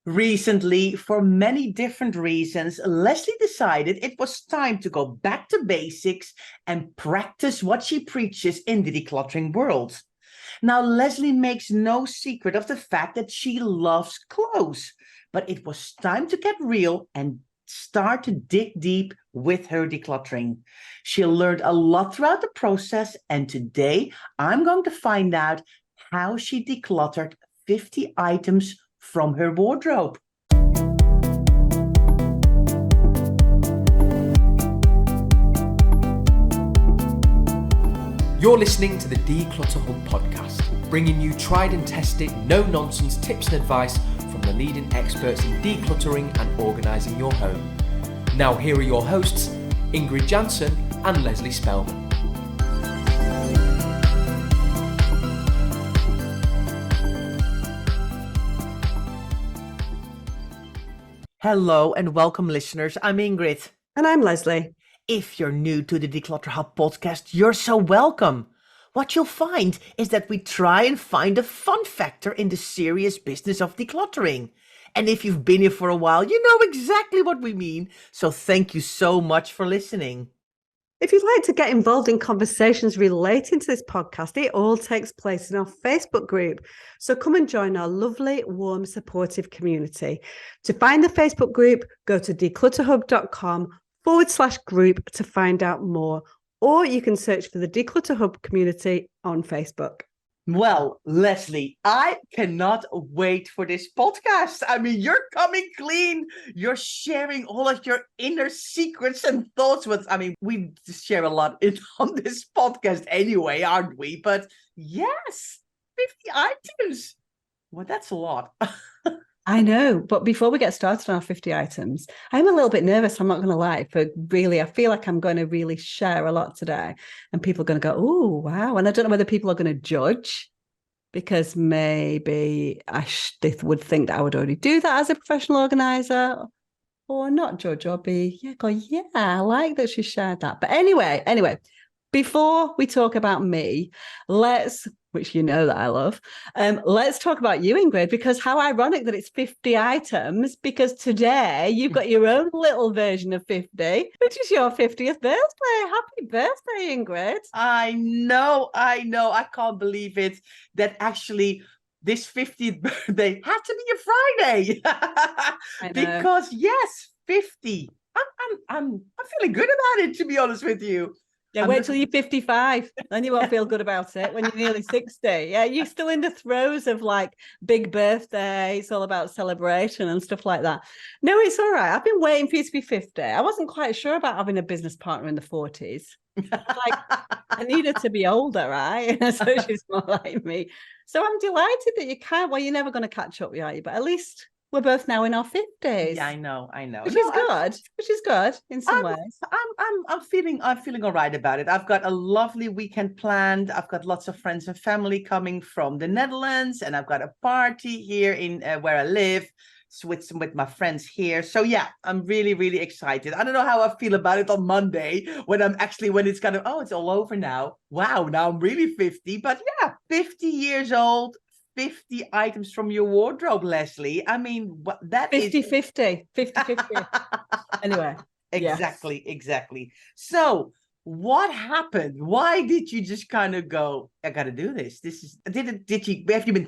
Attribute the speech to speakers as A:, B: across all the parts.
A: Recently, for many different reasons, Lesley decided it was time to go back to basics and practice what she preaches in the decluttering world. Now, Lesley makes no secret of the fact that she loves clothes, but it was time to get real and start to dig deep with her decluttering. She learned a lot throughout the process, and today I'm going to find out how she decluttered 50 items from her wardrobe.
B: You're listening to the Declutter Hub podcast, bringing you tried and tested, no-nonsense tips and advice from the leading experts in decluttering and organising your home. Now here are your hosts, Ingrid Jansen and Lesley Spellman.
A: Hello and welcome, listeners. I'm Ingrid.
C: And I'm Lesley.
A: If you're new to the Declutter Hub podcast, you're so welcome. What you'll find is that we try and find a fun factor in the serious business of decluttering. And if you've been here for a while, you know exactly what we mean. So thank you so much for listening.
C: If you'd like to get involved in conversations relating to this podcast, it all takes place in our Facebook group. So come and join our lovely, warm, supportive community. To find the Facebook group, go to declutterhub.com/group to find out more. Or you can search for the Declutter Hub community on Facebook.
A: Well, Lesley, I cannot wait for this podcast. I mean, you're coming clean. You're sharing all of your inner secrets and thoughts with, we share a lot on this podcast anyway, aren't we? But yes, 50 items. Well, that's a lot.
C: I know, but before we get started on our 50 items, I'm a little bit nervous, I'm not going to lie, I feel like I'm going to really share a lot today and people are going to go, oh, wow. And I don't know whether people are going to judge because maybe they would think that I would already do that as a professional organizer, or not judge or I like that she shared that. But anyway, before we talk about me, which you know that I love, let's talk about you, Ingrid, because how ironic that it's 50 items, because today you've got your own little version of 50, which is your 50th birthday. Happy birthday, Ingrid.
A: I know. I can't believe it that actually this 50th birthday had to be a Friday. Because yes, 50. I'm feeling good about it, to be honest with you.
C: Yeah, wait till you're 55, then you won't feel good about it when you're nearly 60. Yeah, you're still in the throes of like big birthday. It's all about celebration and stuff like that. No, it's all right. I've been waiting for you to be 50. I wasn't quite sure about having a business partner in the 40s. I needed to be older, right? So she's more like me. So I'm delighted that you can't. Well, you're never going to catch up, are you? But at least we're both now in our 50s.
A: Yeah, I know.
C: Which is good in some ways.
A: I'm feeling all right about it. I've got a lovely weekend planned. I've got lots of friends and family coming from the Netherlands, and I've got a party here in where I live with my friends here. So yeah, I'm really, really excited. I don't know how I feel about it on Monday when it's kind of, it's all over now. Wow, now I'm really 50. But yeah, 50 years old. 50 items from your wardrobe, Lesley. I mean, that
C: 50-50. Anyway.
A: Exactly. So what happened? Why did you just kind of go, I got to do this? Have you been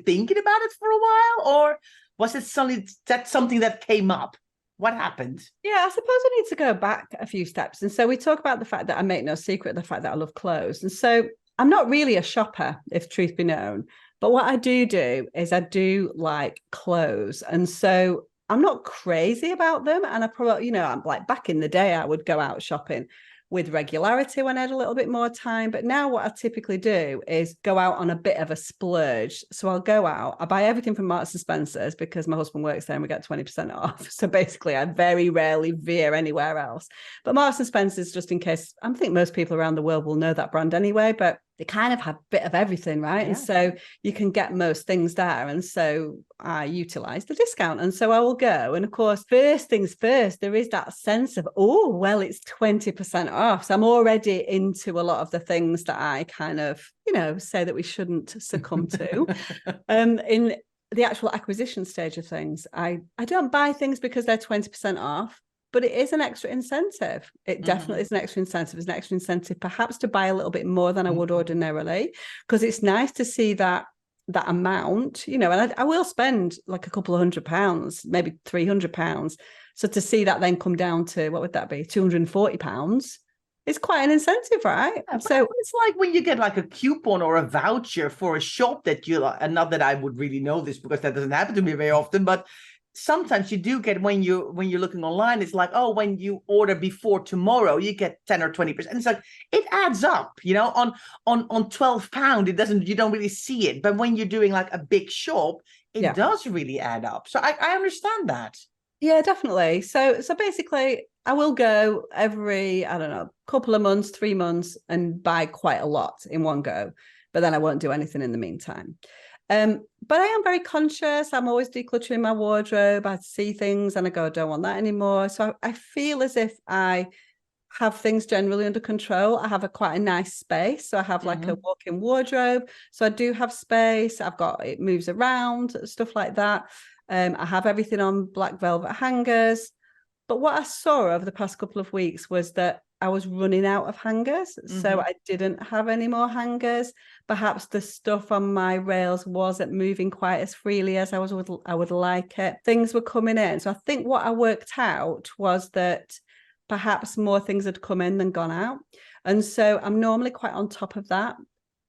A: thinking about it for a while? Or was it something that came up? What happened?
C: Yeah, I suppose I need to go back a few steps. And so we talk about the fact that I make no secret of the fact that I love clothes. And so I'm not really a shopper, if truth be known. But what I do is I do like clothes. And so I'm not crazy about them. And I probably, I'm like back in the day, I would go out shopping with regularity when I had a little bit more time. But now what I typically do is go out on a bit of a splurge. So I'll go out, I buy everything from Marks and Spencer's because my husband works there and we get 20% off. So basically I very rarely veer anywhere else. But Marks and Spencer's, just in case, I think most people around the world will know that brand anyway, but they kind of have a bit of everything, right? Yeah. And so you can get most things there. And so I utilize the discount. And so I will go. And of course, first things first, there is that sense of, it's 20% off. So I'm already into a lot of the things that I kind of, say that we shouldn't succumb to. the actual acquisition stage of things, I don't buy things because they're 20% off, but it is an extra incentive. It definitely is an extra incentive. It's an extra incentive perhaps to buy a little bit more than I would ordinarily, because it's nice to see that amount, and I will spend like a couple of £100, maybe £300. So to see that then come down to, what would that be, £240, it's quite an incentive, right?
A: Yeah,
C: so
A: it's like when you get like a coupon or a voucher for a shop that you like, and not that I would really know this because that doesn't happen to me very often, but sometimes you do get when you're looking online, it's like, oh, when you order before tomorrow, you get 10 or 20%. It's like, it adds up, on £12, you don't really see it. But when you're doing like a big shop, it does really add up. So I understand that.
C: Yeah, definitely. So basically, I will go every, I don't know, couple of months, 3 months, and buy quite a lot in one go. But then I won't do anything in the meantime. But I am very conscious. I'm always decluttering my wardrobe. I see things and I go, I don't want that anymore. So I feel as if I have things generally under control. I have quite a nice space. So I have like a walk-in wardrobe. So I do have space. It moves around, stuff like that. I have everything on black velvet hangers. But what I saw over the past couple of weeks was that I was running out of hangers. So I didn't have any more hangers. Perhaps the stuff on my rails wasn't moving quite as freely as I would like it. Things were coming in. So I think what I worked out was that perhaps more things had come in than gone out. And so I'm normally quite on top of that.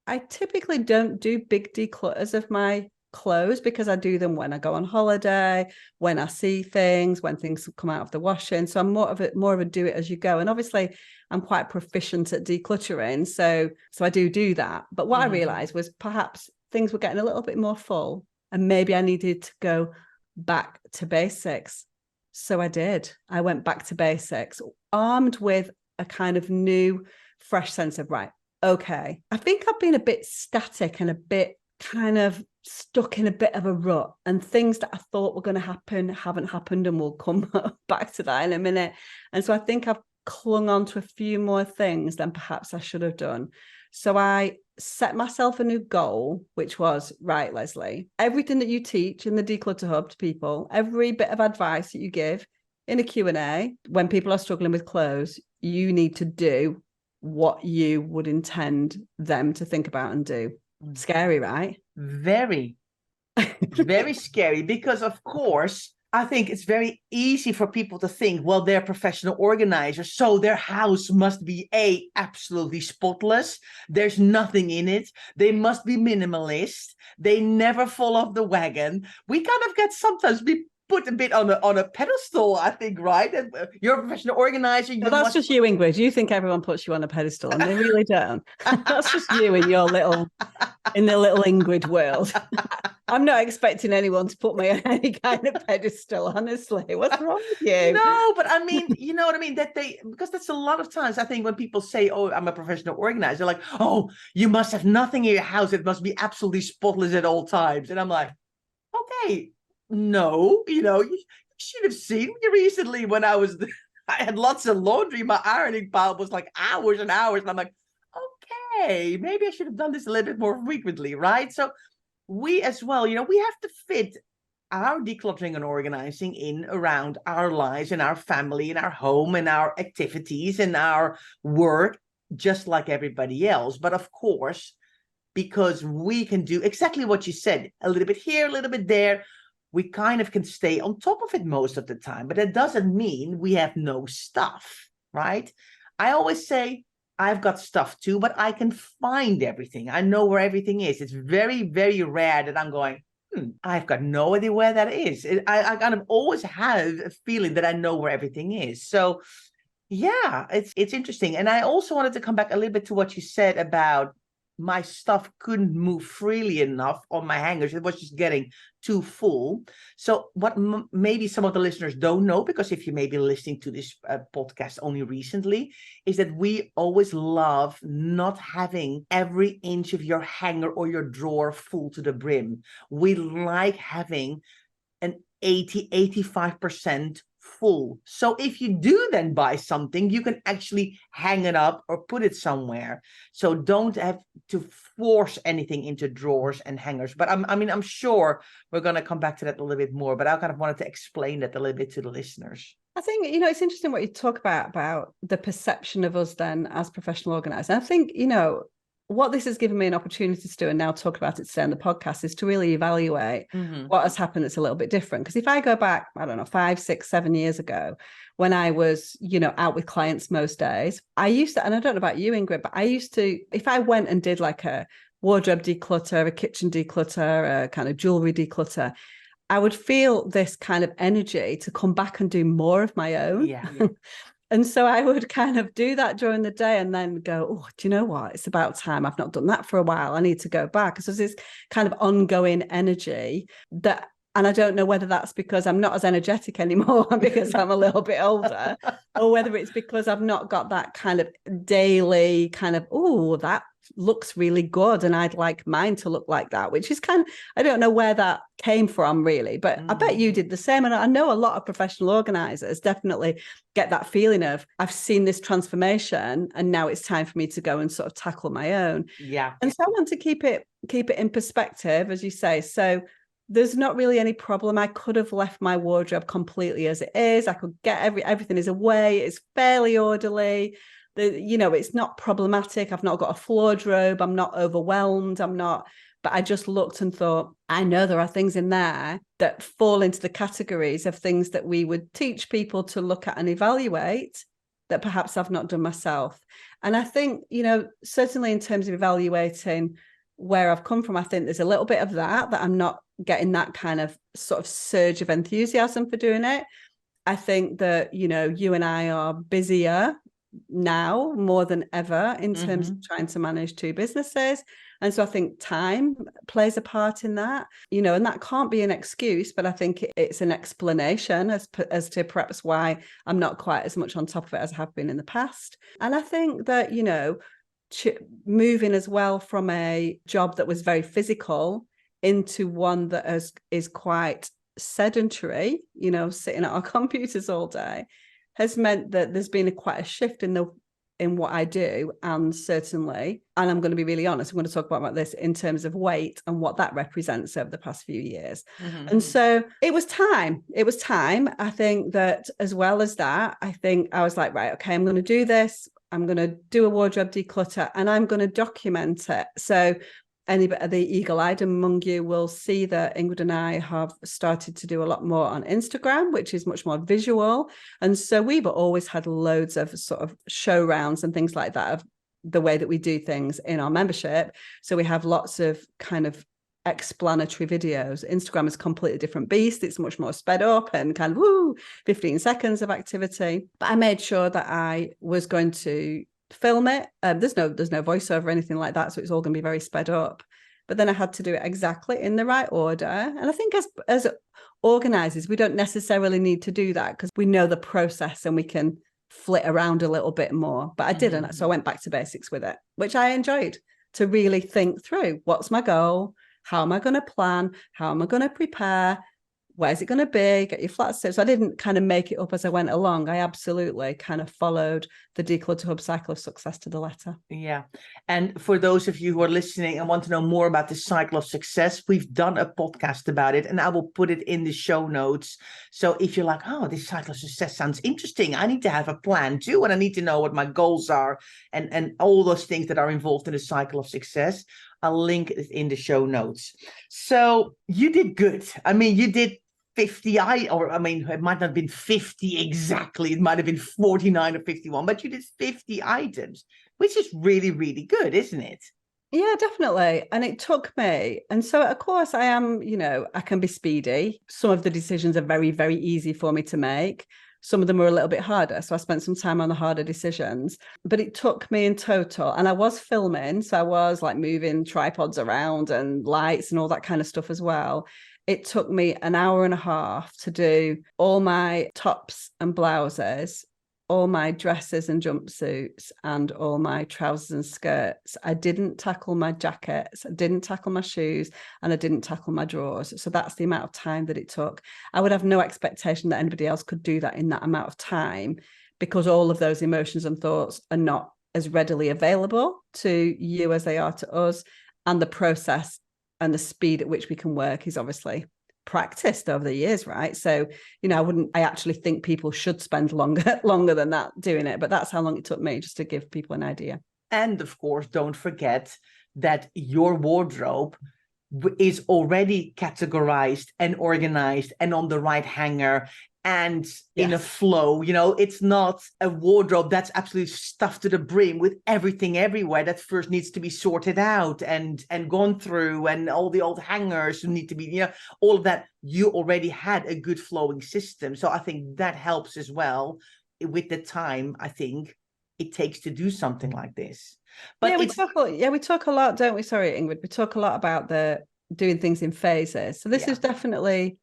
C: I typically don't do big declutters of my clothes because I do them when I go on holiday, when I see things, when things come out of the washing. So I'm more of a do it as you go. And obviously I'm quite proficient at decluttering. So I do that. But what I realized was perhaps things were getting a little bit more full and maybe I needed to go back to basics. So I did. I went back to basics, armed with a kind of new, fresh sense of, right, okay, I think I've been a bit static and a bit kind of stuck in a bit of a rut, and things that I thought were going to happen haven't happened, and we'll come back to that in a minute. And so I think I've clung on to a few more things than perhaps I should have done. So I set myself a new goal, which was, right, Lesley, everything that you teach in the Declutter Hub to people, every bit of advice that you give in a Q&A, when people are struggling with clothes, you need to do what you would intend them to think about and do. Scary, right?
A: Very, very scary, because of course, I think it's very easy for people to think, well, they're professional organizers, so their house must be absolutely spotless. There's nothing in it. They must be minimalist. They never fall off the wagon. We kind of get sometimes put a bit on a pedestal, I think, right? You're a professional organizer.
C: That's just you, Ingrid. You think everyone puts you on a pedestal, and they really don't. That's just you in the little Ingrid world. I'm not expecting anyone to put me on any kind of pedestal, honestly. What's wrong with you?
A: No, but I mean, you know what I mean? Because that's a lot of times, I think, when people say, oh, I'm a professional organizer, like, oh, you must have nothing in your house. It must be absolutely spotless at all times. And I'm like, okay, no, you should have seen me recently when I had lots of laundry. My ironing pile was like hours and hours. And I'm like, okay, maybe I should have done this a little bit more frequently, right? So we as well, we have to fit our decluttering and organizing in around our lives and our family and our home and our activities and our work, just like everybody else. But of course, because we can do exactly what you said, a little bit here, a little bit there, we kind of can stay on top of it most of the time. But that doesn't mean we have no stuff, right? I always say, I've got stuff too, but I can find everything. I know where everything is. It's very, very rare that I'm going, I've got no idea where that is. I kind of always have a feeling that I know where everything is. So yeah, it's interesting. And I also wanted to come back a little bit to what you said about my stuff couldn't move freely enough on my hangers. It was just getting too full. So what maybe some of the listeners don't know, because if you may be listening to this podcast only recently, is that we always love not having every inch of your hanger or your drawer full to the brim. We like having an 85% full. So if you do then buy something, you can actually hang it up or put it somewhere. So don't have to force anything into drawers and hangers. But I'm sure we're going to come back to that a little bit more, but I kind of wanted to explain that a little bit to the listeners.
C: I think, it's interesting what you talk about the perception of us then as professional organisers. I think, what this has given me an opportunity to do, and now talk about it today on the podcast, is to really evaluate what has happened that's a little bit different. Because if I go back, I don't know, 5, 6, 7 years ago, when I was, out with clients most days, I used to, and I don't know about you, Ingrid, but I used to, if I went and did like a wardrobe declutter, a kitchen declutter, a kind of jewelry declutter, I would feel this kind of energy to come back and do more of my own.
A: Yeah.
C: And so I would kind of do that during the day and then go, oh, do you know what? It's about time. I've not done that for a while. I need to go back. So there's this kind of ongoing energy that, and I don't know whether that's because I'm not as energetic anymore because I'm a little bit older, or whether it's because I've not got that kind of daily kind of, oh, that looks really good and I'd like mine to look like that, which is kind of, I don't know where that came from really, but I bet you did the same. And I know a lot of professional organisers definitely get that feeling of, I've seen this transformation and now it's time for me to go and sort of tackle my own.
A: Yeah.
C: And so I want to keep it in perspective, as you say. So there's not really any problem. I could have left my wardrobe completely as it is. I could get everything is away. It's fairly orderly. It's not problematic. I've not got a flawed robe. I'm not overwhelmed. But I just looked and thought, I know there are things in there that fall into the categories of things that we would teach people to look at and evaluate that perhaps I've not done myself. And I think, certainly in terms of evaluating where I've come from, I think there's a little bit of that I'm not getting that kind of sort of surge of enthusiasm for doing it. I think that, you and I are busier now more than ever in terms of trying to manage 2 businesses. And so I think time plays a part in that, and that can't be an excuse, but I think it's an explanation as to perhaps why I'm not quite as much on top of it as I have been in the past. And I think that, moving as well from a job that was very physical into one that is quite sedentary, sitting at our computers all day, has meant that there's been quite a shift in what I do. And certainly, and I'm going to be really honest, I'm going to talk about this in terms of weight and what that represents over the past few years. And so it was time. I think that as well as that, I think I was like, right, okay, I'm going to do this. I'm going to do a wardrobe declutter and I'm going to document it. So anybody, the eagle-eyed among you will see that Ingrid and I have started to do a lot more on Instagram, which is much more visual. And so we've always had loads of sort of show rounds and things like that of the way that we do things in our membership. So we have lots of kind of explanatory videos. Instagram is a completely different beast. It's much more sped up and kind of 15 seconds of activity. But I made sure that I was going to film it. There's no voiceover or anything like that, so it's all going to be very sped up. But then I had to do it exactly in the right order. And I think as organisers, we don't necessarily need to do that because we know the process and we can flit around a little bit more. But I didn't, so I went back to basics with it, which I enjoyed, to really think through what's my goal, how am I going to plan, how am I going to prepare, where's it going to be, get your flat steps. So I didn't kind of make it up as I went along. I absolutely kind of followed the Declutter Hub cycle of success to the letter.
A: Yeah. And for those of you who are listening and want to know more about the cycle of success, we've done a podcast about it and I will put it in the show notes. So if you're like, oh, this cycle of success sounds interesting, I need to have a plan too. And I need to know what my goals are and all those things that are involved in the cycle of success. I'll link it in the show notes. So you did good. I mean, you did 50, it might not have been 50 exactly. It might have been 49 or 51, but you did 50 items, which is really, really good, isn't it?
C: Yeah, definitely. And it took me. And so, of course, I am, I can be speedy. Some of the decisions are very, very easy for me to make. Some of them were a little bit harder. So I spent some time on the harder decisions, but it took me in total. And I was filming. So I was like moving tripods around and lights and all that kind of stuff as well. It took me an hour and a half to do all my tops and blouses, all my dresses and jumpsuits and all my trousers and skirts. I didn't tackle my jackets, I didn't tackle my shoes, and I didn't tackle my drawers. So that's the amount of time that it took. I would have no expectation that anybody else could do that in that amount of time, because all of those emotions and thoughts are not as readily available to you as they are to us. And the process and the speed at which we can work is obviously practiced over the years, right? So, I actually think people should spend longer than that doing it, but that's how long it took me, just to give people an idea.
A: And of course, don't forget that your wardrobe is already categorized and organized and on the right hanger and in a flow. It's not a wardrobe that's absolutely stuffed to the brim with everything everywhere that first needs to be sorted out and gone through, and all the old hangers need to be, all of that. You already had a good flowing system. So I think that helps as well with the time, I think, it takes to do something like this. But
C: we talk a lot, don't we? Sorry, Ingrid. We talk a lot about the doing things in phases. So this is definitely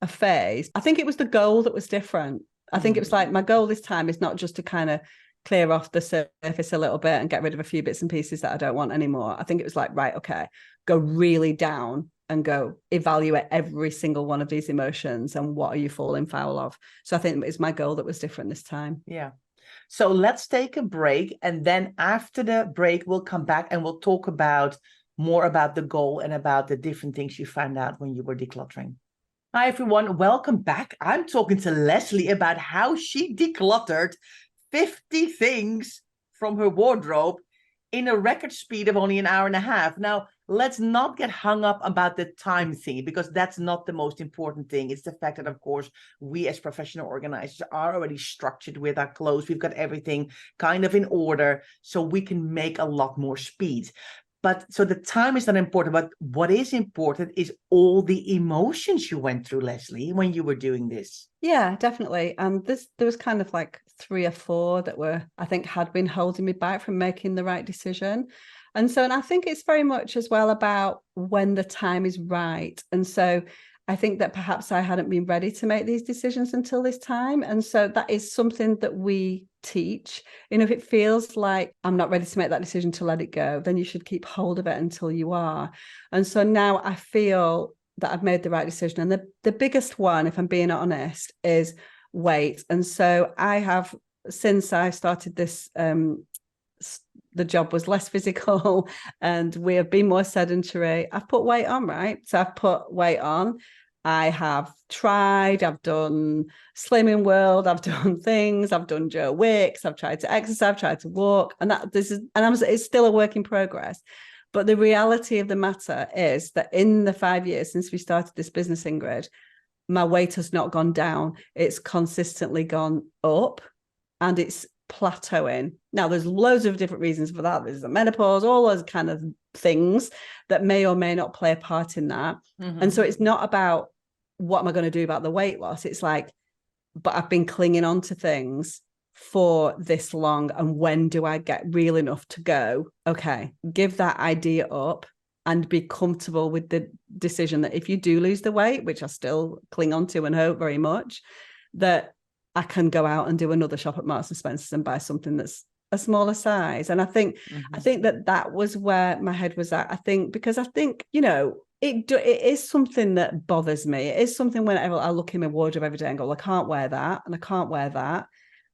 C: a phase. I think it was the goal that was different. I think it was like, my goal this time is not just to kind of clear off the surface a little bit and get rid of a few bits and pieces that I don't want anymore. I think it was like, right, okay, go really down and go evaluate every single one of these emotions and what are you falling foul of. So I think it's my goal that was different this time.
A: Yeah. So let's take a break, and then after the break we'll come back and we'll talk more about the goal and about the different things you found out when you were decluttering. Hi everyone, welcome back. I'm talking to Lesley about how she decluttered 50 things from her wardrobe in a record speed of only an hour and a half. Now, let's not get hung up about the time thing, because that's not the most important thing. It's the fact that, of course, we as professional organizers are already structured with our clothes. We've got everything kind of in order, so we can make a lot more speed. But so the time is not important, but what is important is all the emotions you went through, Lesley, when you were doing this.
C: Yeah, definitely. And there was kind of like 3 or 4 that I think had been holding me back from making the right decision. And I think it's very much as well about when the time is right. And so I think that perhaps I hadn't been ready to make these decisions until this time. And so that is something that we teach. If it feels like I'm not ready to make that decision, to let it go, then you should keep hold of it until you are. And so now I feel that I've made the right decision. And the biggest one, if I'm being honest, is weight. And so I have, since I started this, the job was less physical and we have been more sedentary, I've put weight on, right? So I've put weight on. I have tried, I've done Slimming World, I've done things, I've done Joe Wicks, I've tried to exercise, I've tried to walk, it's still a work in progress. But the reality of the matter is that in the 5 years since we started this business, Ingrid, my weight has not gone down. It's consistently gone up, and it's plateauing. Now, there's loads of different reasons for that. There's the menopause, all those kind of things that may or may not play a part in that. Mm-hmm. And so it's not about what am I going to do about the weight loss? It's like, but I've been clinging on to things for this long. And when do I get real enough to go, okay, give that idea up and be comfortable with the decision that if you do lose the weight, which I still cling on to and hope very much, that I can go out and do another shop at Marks and Spencer's and buy something that's a smaller size. And I think that was where my head was at. Because I think, it is something that bothers me. It is something whenever I look in my wardrobe every day and go, well, I can't wear that and I can't wear that.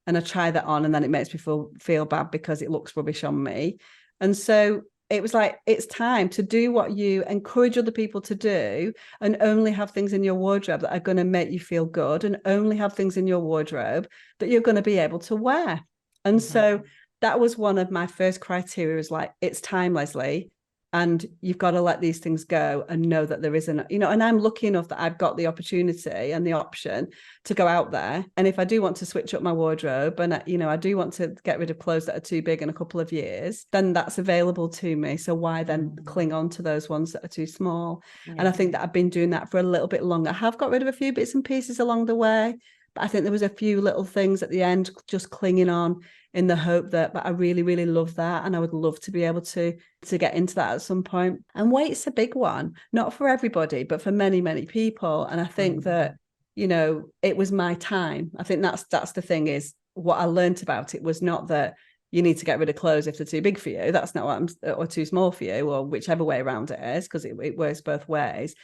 C: And I try that on and then it makes me feel bad because it looks rubbish on me. And so it was like, it's time to do what you encourage other people to do, and only have things in your wardrobe that are going to make you feel good, and only have things in your wardrobe that you're going to be able to wear. And so that was one of my first criteria, was like, it's time, Lesley, and you've got to let these things go and know that there isn't, and I'm lucky enough that I've got the opportunity and the option to go out there. And if I do want to switch up my wardrobe and, I do want to get rid of clothes that are too big in a couple of years, then that's available to me. So why then cling on to those ones that are too small? Yeah. And I think that I've been doing that for a little bit longer. I have got rid of a few bits and pieces along the way, but I think there was a few little things at the end just clinging on, in the hope that, but I really, really love that. And I would love to be able to get into that at some point. And weight's a big one, not for everybody, but for many, many people. And I think that, it was my time. I think that's the thing, is what I learned about it was not that you need to get rid of clothes if they're too big for you. That's not what or too small for you, or whichever way around it is, because it works both ways.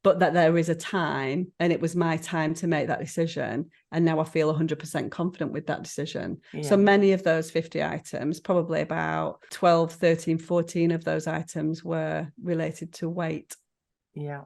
C: But that there is a time, and it was my time to make that decision. And now I feel 100% confident with that decision. Yeah. So many of those 50 items, probably about 12, 13, 14 of those items were related to weight.
A: Yeah.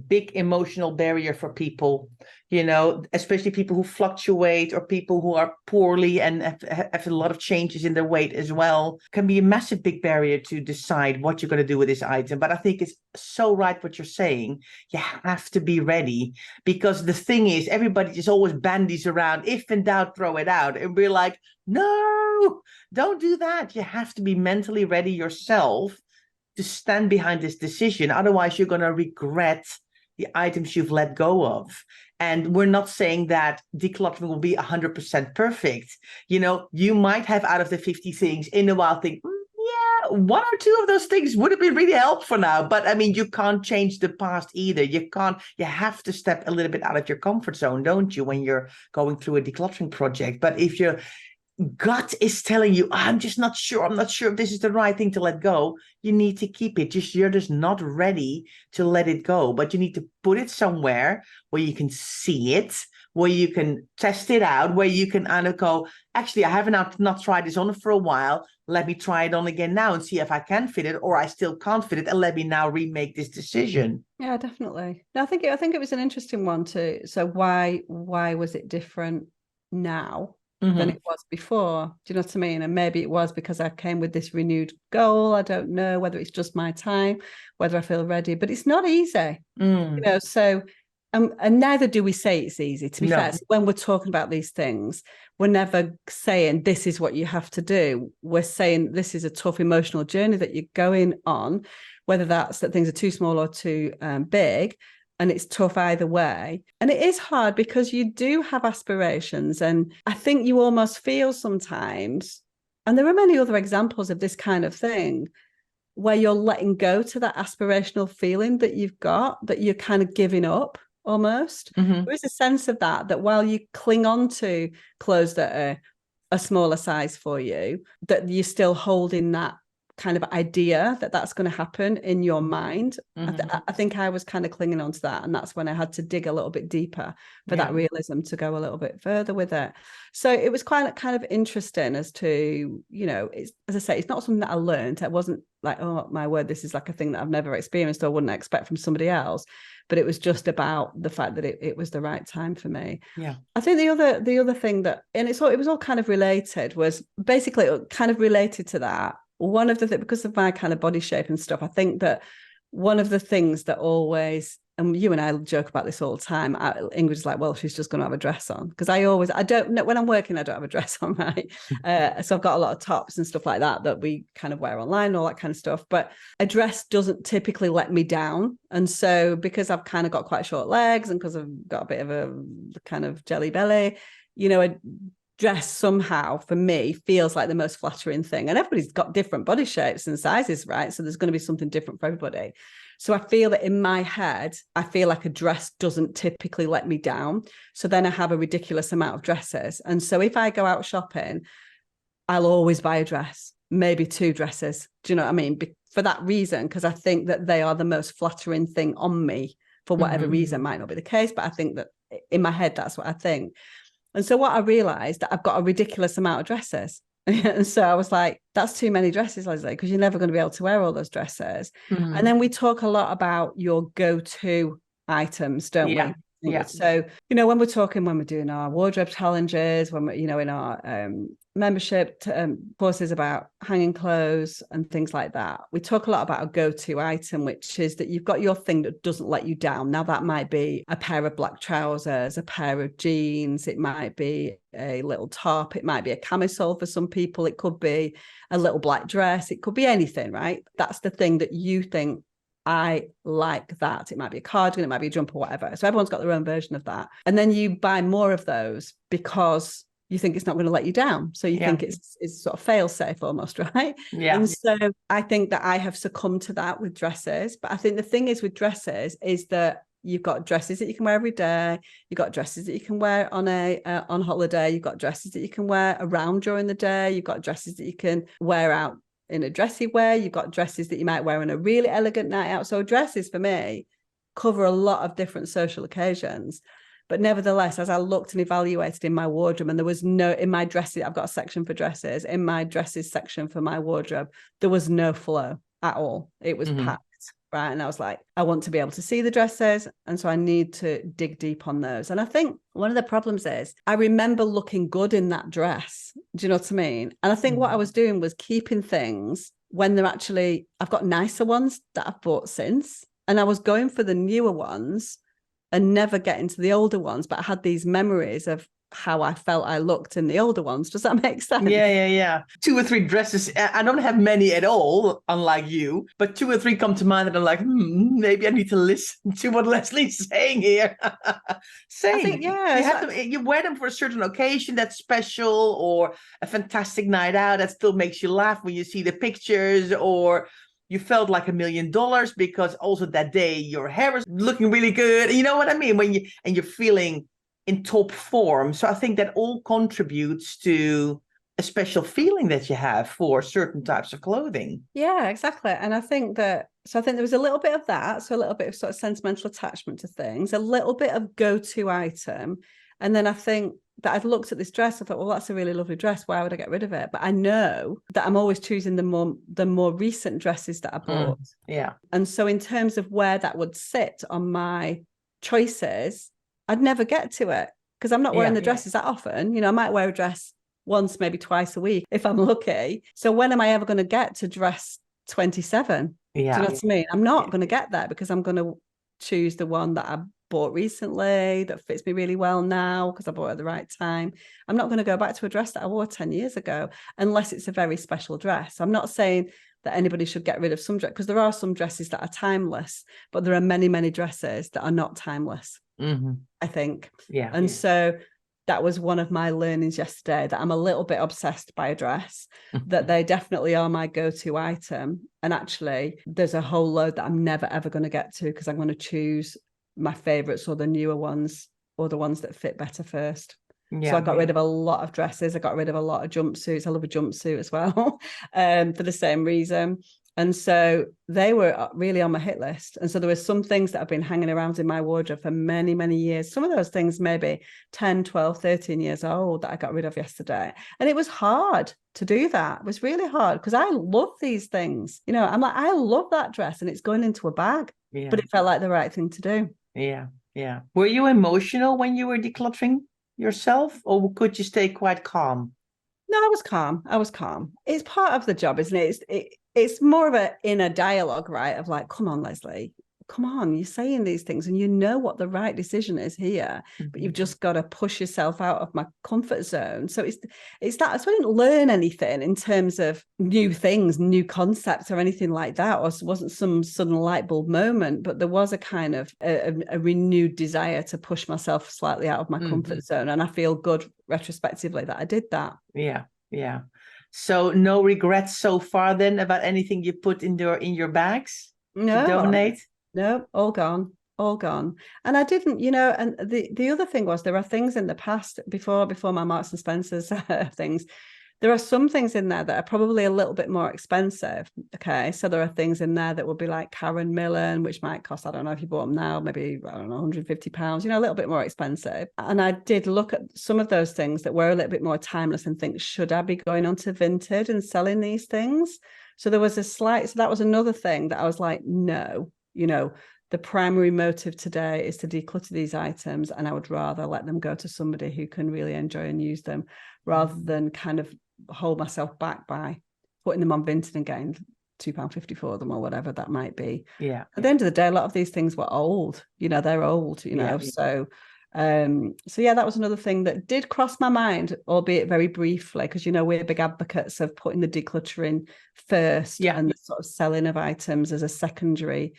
A: Big emotional barrier for people, especially people who fluctuate or people who are poorly and have a lot of changes in their weight as well. Can be a massive big barrier to decide what you're going to do with this item. But I think it's so right what you're saying. You have to be ready, because the thing is, everybody just always bandies around, if in doubt, throw it out. And we're like, no, don't do that. You have to be mentally ready yourself to stand behind this decision. Otherwise, you're going to regret the items you've let go of. And we're not saying that decluttering will be 100% perfect. You might have, out of the 50 things, in a while think, yeah, one or two of those things would have been really helpful now. But I mean, you can't change the past either. You have to step a little bit out of your comfort zone, don't you, when you're going through a decluttering project. But if your gut is telling you, I'm not sure if this is the right thing to let go, you need to keep it. You're just not ready to let it go, but you need to put it somewhere where you can see it, where you can test it out, where you can go, actually, I haven't not tried this on for a while. Let me try it on again now and see if I can fit it, or I still can't fit it, and let me now remake this decision.
C: Yeah, definitely. No, I think it was an interesting one too. So why was it different now than it was before? Do you know what I mean? And maybe it was because I came with this renewed goal. I don't know whether it's just my time, whether I feel ready, but it's not easy. So and neither do we say it's easy, to be fair. So when we're talking about these things, we're never saying this is what you have to do. We're saying this is a tough emotional journey that you're going on, whether that's that things are too small or too big. And it's tough either way. And it is hard because you do have aspirations. And I think you almost feel sometimes, and there are many other examples of this kind of thing, where you're letting go to that aspirational feeling that you've got, that you're kind of giving up almost. There is a sense of that while you cling on to clothes that are a smaller size for you, that you're still holding that kind of idea that that's going to happen in your mind. I think I was kind of clinging on to that, and that's when I had to dig a little bit deeper for that realism to go a little bit further with it. So it was quite kind of interesting as to, it's, as I say, it's not something that I learned. It wasn't like, oh my word, this is like a thing that I've never experienced or wouldn't expect from somebody else. But it was just about the fact that it was the right time for me. Yeah. I think the other thing that, and it was all kind of related, was basically kind of related to that. One of the things, because of my kind of body shape and stuff, I think that one of the things that always, and you and I joke about this all the time, Ingrid's like, well, she's just going to have a dress on. Because I don't know, when I'm working, I don't have a dress on, right? So I've got a lot of tops and stuff like that we kind of wear online and all that kind of stuff. But a dress doesn't typically let me down. And so because I've kind of got quite short legs and because I've got a bit of a kind of jelly belly, a dress somehow for me feels like the most flattering thing. And everybody's got different body shapes and sizes, right? So there's going to be something different for everybody. So I feel that in my head, I feel like a dress doesn't typically let me down. So then I have a ridiculous amount of dresses. And so if I go out shopping, I'll always buy a dress, maybe 2 dresses. Do you know what I mean? For that reason, because I think that they are the most flattering thing on me for whatever reason. Might not be the case, but I think that in my head, that's what I think. And so what I realized, that I've got a ridiculous amount of dresses. And so I was like, that's too many dresses, Lesley, because you're never going to be able to wear all those dresses. And then we talk a lot about your go-to items, don't we? Yeah. So, when we're doing our wardrobe challenges, when we're, in our membership courses about hanging clothes and things like that, we talk a lot about a go-to item, which is that you've got your thing that doesn't let you down. Now, that might be a pair of black trousers, a pair of jeans, it might be a little top, it might be a camisole for some people, it could be a little black dress, it could be anything, right? That's the thing that you think, I like that. It might be a cardigan, it might be a jumper, whatever. So everyone's got their own version of that. And then you buy more of those because you think it's not going to let you down. So you think it's sort of fail safe almost, right? Yeah. And so I think that I have succumbed to that with dresses. But I think the thing is with dresses is that You've got dresses that you can wear every day. You've got dresses that you can wear on holiday. You've got dresses that you can wear around during the day. You've got dresses that you can wear out in a dressy way. You've got dresses that you might wear on a really elegant night out. So dresses for me cover a lot of different social occasions. But nevertheless, as I looked and evaluated in my wardrobe, and there was no, in my dresses, I've got a section for dresses, in my dresses section for my wardrobe, there was no flow at all. It was packed. Right. And I was like, I want to be able to see the dresses. And so I need to dig deep on those. And I think one of the problems is I remember looking good in that dress. Do you know what I mean? And I think what I was doing was keeping things when they're actually, I've got nicer ones that I've bought since. And I was going for the newer ones and never getting to the older ones. But I had these memories of how I felt I looked in the older ones. Does that make sense?
A: Yeah. 2 or 3 dresses. I don't have many at all, unlike you, but 2 or 3 come to mind, and I'm like, maybe I need to listen to what Leslie's saying here. Same.
C: I think, yeah.
A: You wear them for a certain occasion that's special, or a fantastic night out that still makes you laugh when you see the pictures, or you felt like $1 million because also that day your hair was looking really good. You know what I mean? You're feeling in top form. So I think that all contributes to a special feeling that you have for certain types of clothing.
C: Yeah, exactly. And I think there was a little bit of that. So a little bit of sort of sentimental attachment to things, a little bit of go-to item. And then I think that I've looked at this dress, I thought, well, that's a really lovely dress. Why would I get rid of it? But I know that I'm always choosing the more recent dresses that I bought.
A: Yeah.
C: And so in terms of where that would sit on my choices, I'd never get to it because I'm not wearing the dresses that often. You know, I might wear a dress once, maybe twice a week if I'm lucky. So when am I ever going to get to dress 27? Do you know what I mean? I'm not going to get there because I'm going to choose the one that I bought recently that fits me really well now because I bought it at the right time. I'm not going to go back to a dress that I wore 10 years ago unless it's a very special dress. I'm not saying that anybody should get rid of some dress because there are some dresses that are timeless, but there are many, many dresses that are not timeless. I think. So that was one of my learnings yesterday, that I'm a little bit obsessed by a dress, that they definitely are my go-to item. And actually, there's a whole load that I'm never, ever going to get to because I'm going to choose my favorites or the newer ones or the ones that fit better first. So I got rid of a lot of dresses. I got rid of a lot of jumpsuits. I love a jumpsuit as well for the same reason. And so they were really on my hit list. And so there were some things that have been hanging around in my wardrobe for many, many years. Some of those things maybe 10, 12, 13 years old that I got rid of yesterday. And it was hard to do that. It was really hard because I love these things. You know, I'm like, I love that dress and it's going into a bag. But it felt like the right thing to do.
A: Yeah. Were you emotional when you were decluttering yourself, or could you stay quite calm?
C: No, I was calm. It's part of the job, isn't it? It's more of an inner dialogue, right? Of like, come on, Lesley, come on, you're saying these things and you know what the right decision is here, but you've just got to push yourself out of my comfort zone. So it's that. So I didn't learn anything in terms of new things, new concepts or anything like that, or it wasn't some sudden light bulb moment, but there was a kind of a renewed desire to push myself slightly out of my comfort zone. And I feel good retrospectively that I did that.
A: Yeah. So no regrets so far then about anything you put in your bags to donate?
C: No, all gone. And I didn't, you know, and the other thing was there are things in the past before my Marks and Spencer's things. There are some things in there that are probably a little bit more expensive. Okay. So there are things in there that would be like Karen Millen, which might cost, I don't know if you bought them now, maybe, I don't know, £150, you know, a little bit more expensive. And I did look at some of those things that were a little bit more timeless and think, should I be going on to Vinted and selling these things? So there was so that was another thing that I was like, no, you know, the primary motive today is to declutter these items, and I would rather let them go to somebody who can really enjoy and use them rather than kind of hold myself back by putting them on Vinted and getting £2.50 for them or whatever that might be. At the end of the day, a lot of these things were old, you know, they're old, you know. So that was another thing that did cross my mind, albeit very briefly, because, you know, we're big advocates of putting the decluttering first and the sort of selling of items as a secondary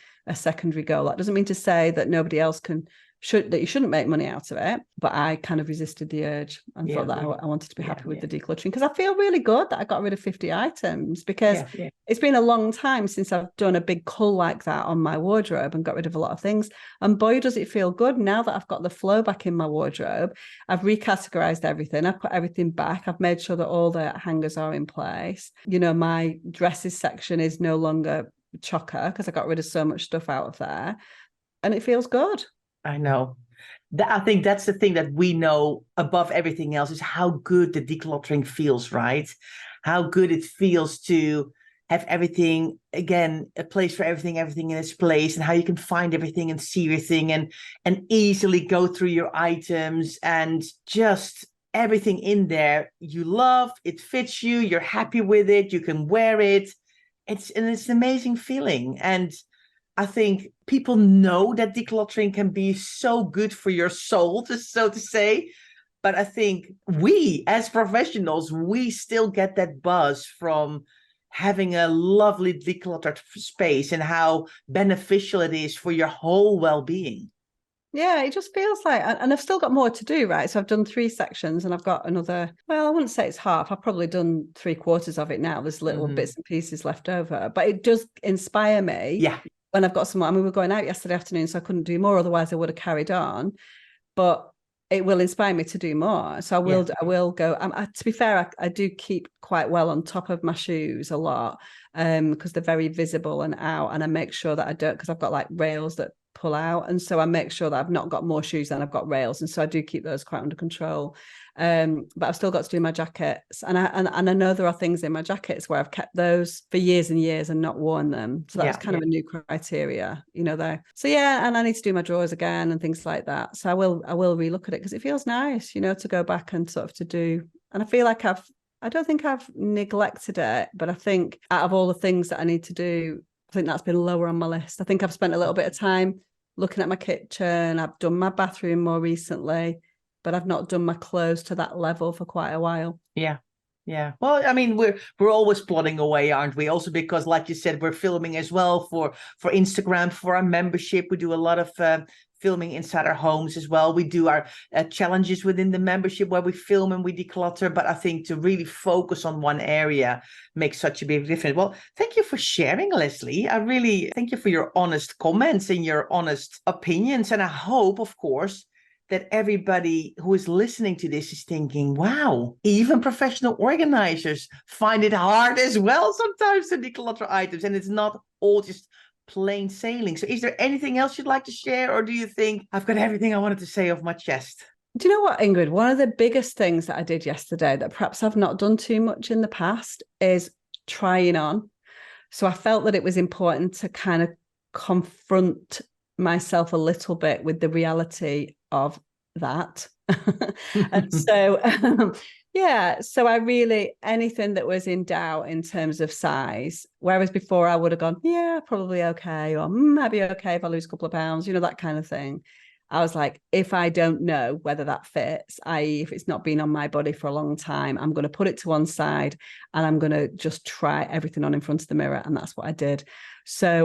C: goal. That doesn't mean to say that nobody else can you shouldn't make money out of it. But I kind of resisted the urge and thought that I wanted to be happy with the decluttering, because I feel really good that I got rid of 50 items, because it's been a long time since I've done a big cull like that on my wardrobe and got rid of a lot of things. And boy, does it feel good now that I've got the flow back in my wardrobe. I've recategorized everything. I've put everything back. I've made sure that all the hangers are in place. You know, my dresses section is no longer chocker because I got rid of so much stuff out of there. And it feels good.
A: I know. I think that's the thing that we know above everything else, is how good the decluttering feels, right? How good it feels to have everything, again, a place for everything in its place, and how you can find everything and see everything and easily go through your items, and just everything in there you love, it fits you, you're happy with it, you can wear it. It's an amazing feeling. And I think people know that decluttering can be so good for your soul, so to say. But I think we, as professionals, we still get that buzz from having a lovely decluttered space and how beneficial it is for your whole well-being.
C: Yeah, it just feels like, and I've still got more to do, right? So I've done 3 sections and I've got another, well, I wouldn't say it's half. I've probably done 3/4 of it now. There's little bits and pieces left over, but it does inspire me.
A: Yeah.
C: When I've got some, I mean, we were going out yesterday afternoon, so I couldn't do more. Otherwise I would have carried on, but it will inspire me to do more. So I will go. To be fair, I do keep quite well on top of my shoes a lot, because they're very visible and out, and I make sure that I don't, because I've got like rails that pull out, and so I make sure that I've not got more shoes than I've got rails, and so I do keep those quite under control. But I've still got to do my jackets, and I know there are things in my jackets where I've kept those for years and years and not worn them, so that's kind of a new criteria, you know, there. So and I need to do my drawers again and things like that. So I will relook at it, because it feels nice, you know, to go back and sort of to do. And I feel like I don't think I've neglected it, but I think out of all the things that I need to do, I think that's been lower on my list. I think I've spent a little bit of time looking at my kitchen. I've done my bathroom more recently, but I've not done my clothes to that level for quite a while.
A: Yeah. Well, I mean, we're always plodding away, aren't we? Also because, like you said, we're filming as well for Instagram, for our membership. We do a lot of filming inside our homes as well. We do our challenges within the membership where we film and we declutter. But I think to really focus on one area makes such a big difference. Well, thank you for sharing, Lesley. I really thank you for your honest comments and your honest opinions. And I hope, of course, that everybody who is listening to this is thinking, wow, even professional organizers find it hard as well sometimes to declutter items, and it's not all just plain sailing. So is there anything else you'd like to share, or do you think I've got everything I wanted to say off my chest?
C: Do you know what, Ingrid? One of the biggest things that I did yesterday that perhaps I've not done too much in the past is trying on. So I felt that it was important to kind of confront myself a little bit with the reality of that. And so so I really, anything that was in doubt in terms of size, whereas before I would have gone, probably okay, or might be okay if I lose a couple of pounds, you know, that kind of thing. I was like, if I don't know whether that fits, i.e. if it's not been on my body for a long time, I'm going to put it to one side and I'm going to just try everything on in front of the mirror. And that's what I did. So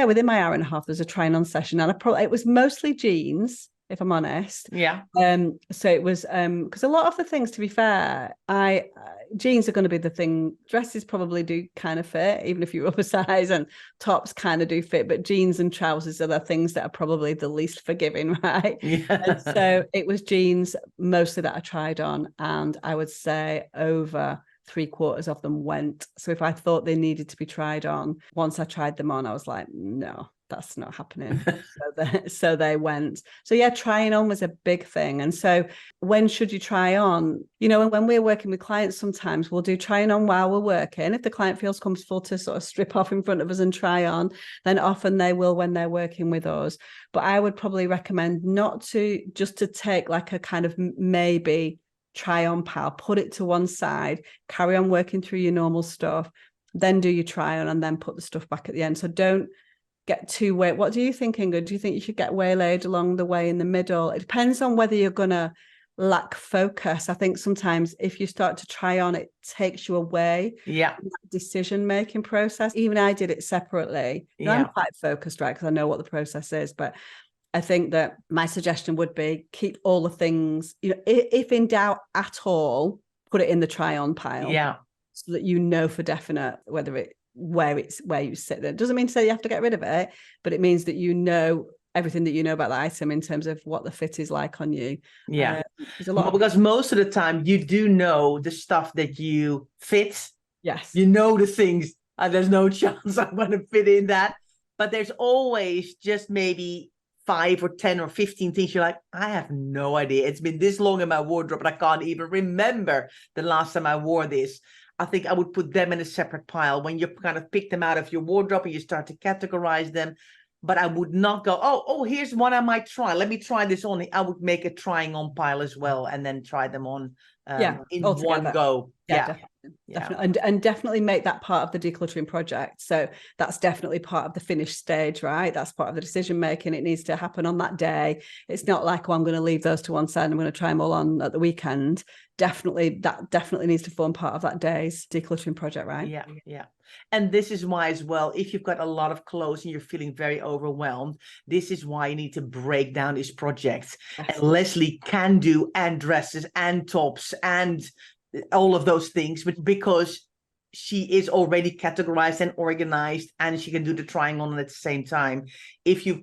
C: within my hour and a half, there's a trying on session, and it was mostly jeans, if I'm honest.
A: Yeah.
C: So it was because a lot of the things, to be fair, jeans are going to be the thing. Dresses probably do kind of fit, even if you're oversized, and tops kind of do fit, but jeans and trousers are the things that are probably the least forgiving, right?
A: Yeah.
C: And so it was jeans mostly that I tried on, and I would say over 3/4 of them went. So if I thought they needed to be tried on, once I tried them on, I was like, no, that's not happening. So they went. So trying on was a big thing. And so when should you try on? You know, when we're working with clients, sometimes we'll do trying on while we're working. If the client feels comfortable to sort of strip off in front of us and try on, then often they will when they're working with us. But I would probably recommend not to just to take like a kind of maybe try on pile, put it to one side, carry on working through your normal stuff, then do your try on, and then put the stuff back at the end. So don't get too way. What do you think, Ingrid? Do you think you should get waylaid along the way in the middle? It depends on whether you're going to lack focus. I think sometimes if you start to try on, it takes you away from that decision-making process. Even I did it separately. I'm quite focused, right? Because I know what the process is, but I think that my suggestion would be keep all the things, if in doubt at all, put it in the try on pile.
A: Yeah.
C: So that you know for definite where you sit. That doesn't mean to say you have to get rid of it, but it means that you know everything that you know about the item in terms of what the fit is like on you.
A: Yeah.
C: Because
A: most of the time you do know the stuff that you fit.
C: Yes.
A: You know the things, there's no chance I'm going to fit in that. But there's always just maybe 5 or 10 or 15 things you're like, I have no idea. It's been this long in my wardrobe, but I can't even remember the last time I wore this. I think I would put them in a separate pile when you kind of pick them out of your wardrobe and you start to categorize them. But I would not go, oh, here's one I might try. Let me try this on. I would make a trying on pile as well and then try them on in one go.
C: Yeah. Definitely. And definitely make that part of the decluttering project. So that's definitely part of the finished stage, right? That's part of the decision making. It needs to happen on that day. It's not like, I'm going to leave those to one side and I'm going to try them all on at the weekend. That definitely needs to form part of that day's decluttering project, right?
A: Yeah. And this is why as well, if you've got a lot of clothes and you're feeling very overwhelmed, this is why you need to break down these projects. Yes. And Lesley can do and dresses and tops and all of those things, but because she is already categorized and organized and she can do the trying on at the same time. If you're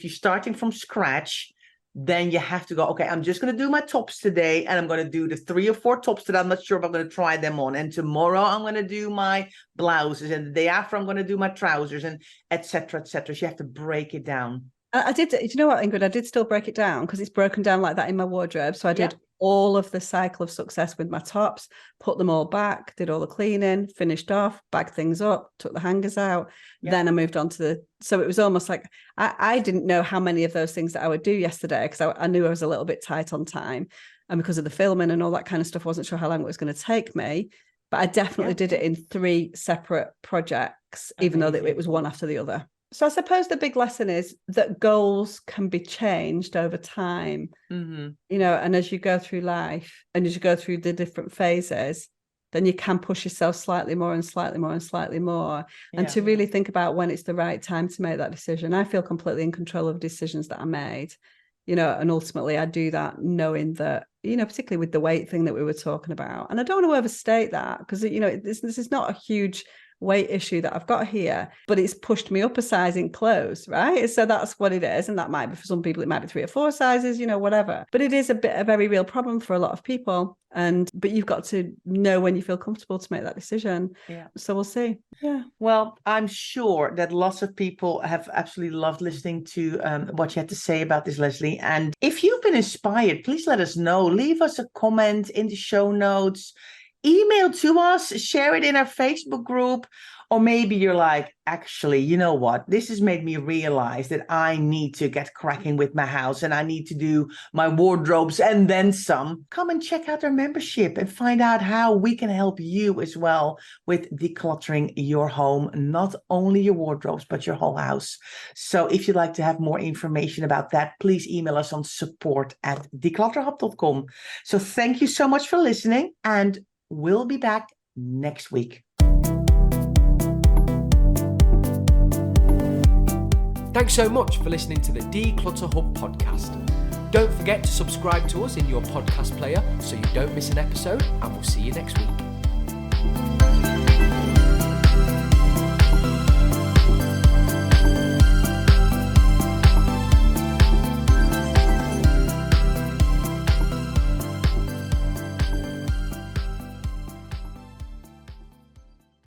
A: starting from scratch, then you have to go, okay, I'm just going to do my tops today and I'm going to do the 3 or 4 tops that I'm not sure if I'm going to try them on. And tomorrow I'm going to do my blouses and the day after I'm going to do my trousers and et cetera, et cetera. So you have to break it down.
C: I did, you know what, Ingrid, I did still break it down because it's broken down like that in my wardrobe. So I did all of the cycle of success with my tops, put them all back, did all the cleaning, finished off, bagged things up, took the hangers out. Then I moved on to so it was almost like I didn't know how many of those things that I would do yesterday because I knew I was a little bit tight on time. And because of the filming and all that kind of stuff, I wasn't sure how long it was going to take me. But I definitely did it in 3 separate projects, even though it was one after the other. So I suppose the big lesson is that goals can be changed over time, and as you go through life and as you go through the different phases, then you can push yourself slightly more and slightly more and slightly more. And to really think about when it's the right time to make that decision. I feel completely in control of decisions that I made, and ultimately I do that knowing that, particularly with the weight thing that we were talking about. And I don't want to overstate that because, this is not a huge weight issue that I've got here, but it's pushed me up a size in clothes, right? So that's what it is. And that might be for some people, it might be 3 or 4 sizes, whatever. But it is a very real problem for a lot of people. But you've got to know when you feel comfortable to make that decision. Yeah. So we'll see. Yeah.
A: Well, I'm sure that lots of people have absolutely loved listening to what you had to say about this, Lesley. And if you've been inspired, please let us know. Leave us a comment in the show notes. Email to us, share it in our Facebook group, or maybe you're like, actually, you know what? This has made me realize that I need to get cracking with my house and I need to do my wardrobes and then some. Come and check out our membership and find out how we can help you as well with decluttering your home, not only your wardrobes, but your whole house. So if you'd like to have more information about that, please email us on support@declutterhub.com. So thank you so much for listening, and we'll be back next week.
B: Thanks so much for listening to the Declutter Hub podcast. Don't forget to subscribe to us in your podcast player so you don't miss an episode, and we'll see you next week.